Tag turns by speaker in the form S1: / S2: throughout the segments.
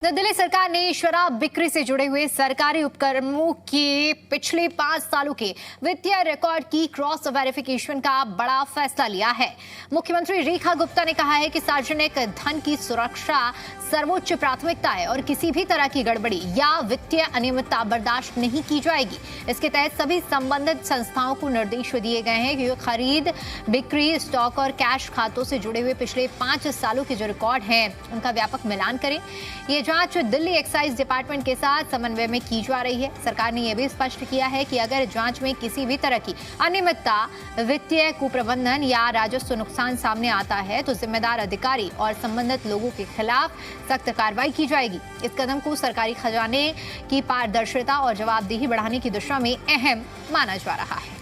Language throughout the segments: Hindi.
S1: दिल्ली सरकार ने शराब बिक्री से जुड़े हुए सरकारी उपक्रमों के पिछले 5 सालों के वित्तीय रिकॉर्ड की क्रॉस वेरिफिकेशन का बड़ा फैसला लिया है। मुख्यमंत्री रेखा गुप्ता ने कहा है कि सार्वजनिक धन की सुरक्षा सर्वोच्च प्राथमिकता है और किसी भी तरह की गड़बड़ी या वित्तीय अनियमितता बर्दाश्त नहीं की जाएगी। इसके तहत सभी संबंधित संस्थाओं को निर्देश दिए गए हैं कि खरीद, बिक्री, स्टॉक और कैश खातों से जुड़े हुए पिछले 5 सालों के जो रिकॉर्ड हैं उनका व्यापक मिलान करें। ये जांच दिल्ली एक्साइज डिपार्टमेंट के साथ समन्वय में की जा रही है। सरकार ने यह भी स्पष्ट किया है कि अगर जांच में किसी भी तरह की अनियमितता, वित्तीय कुप्रबंधन या राजस्व नुकसान सामने आता है तो जिम्मेदार अधिकारी और संबंधित लोगों के खिलाफ सख्त कार्रवाई की जाएगी। इस कदम को सरकारी खजाने की पारदर्शिता और जवाबदेही बढ़ाने की दिशा में अहम माना जा रहा है।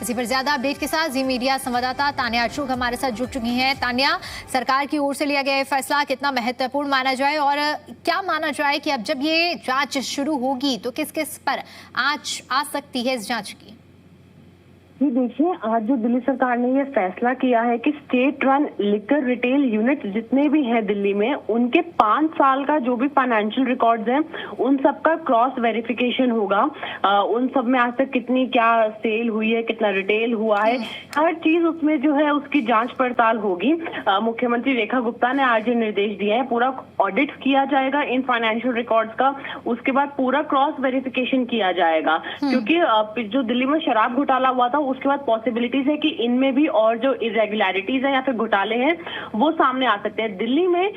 S1: इसी पर ज्यादा अपडेट के साथ जी मीडिया संवाददाता तान्या अशोक हमारे साथ जुड़ चुकी हैं। तान्या, सरकार की ओर से लिया गया फैसला कितना महत्वपूर्ण माना जाए और क्या माना जाए कि अब जब ये जांच शुरू होगी तो किस किस पर आंच आ सकती है इस जांच की?
S2: जी देखिए, आज जो दिल्ली सरकार ने ये फैसला किया है कि state run liquor retail unit जितने भी हैं दिल्ली में, उनके 5 साल का जो भी फाइनेंशियल रिकॉर्ड्स हैं उन सब का क्रॉस वेरिफिकेशन होगा। उन सब में आज तक कितनी क्या सेल हुई है, कितना रिटेल हुआ है, हर चीज उसमें जो है उसकी जांच पड़ताल होगी। मुख्यमंत्री रेखा गुप्ता ने आज ये निर्देश दिए हैं। पूरा ऑडिट किया जाएगा इन फाइनेंशियल रिकॉर्ड्स का, उसके बाद पूरा क्रॉस वेरिफिकेशन किया जाएगा। क्योंकि जो दिल्ली में शराब घोटाला हुआ था उसके बाद पॉसिबिलिटीज है कि इनमें भी और जो इरेगुलरिटीज हैं या फिर घोटाले हैं वो सामने आ सकते हैं। दिल्ली में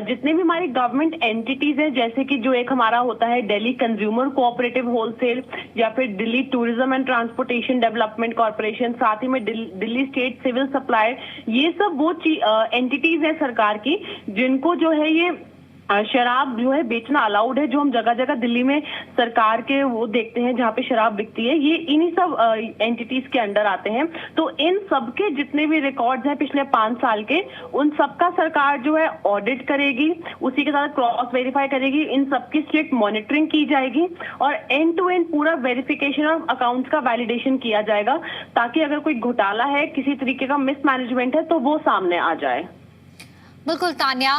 S2: जितने भी हमारी गवर्नमेंट एंटिटीज हैं, जैसे कि जो एक हमारा होता है दिल्ली कंज्यूमर कोऑपरेटिव होलसेल या फिर Delhi tourism and transportation development corporation, साथ ही में दिल्ली स्टेट सिविल सप्लाई, ये सब वो एंटिटीज हैं सरकार की जिनको जो है ये शराब जो है बेचना अलाउड है। जो हम जगह जगह दिल्ली में सरकार के वो देखते हैं जहाँ पे शराब बिकती है, ये इन्हीं सब एंटिटीज के अंडर आते हैं। तो इन सब के जितने भी रिकॉर्ड्स हैं पिछले 5 साल के, उन सबका सरकार जो है ऑडिट करेगी, उसी के साथ क्रॉस वेरीफाई करेगी, इन सबकी स्ट्रिक्ट मॉनिटरिंग की जाएगी और एंड टू एंड पूरा वेरिफिकेशन ऑफ अकाउंट्स का वैलिडेशन किया जाएगा, ताकि अगर कोई घोटाला है, किसी तरीके का मिसमैनेजमेंट है तो वो सामने आ जाए।
S1: बिल्कुल तान्या,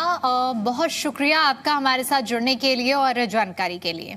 S1: बहुत शुक्रिया आपका हमारे साथ जुड़ने के लिए और जानकारी के लिए।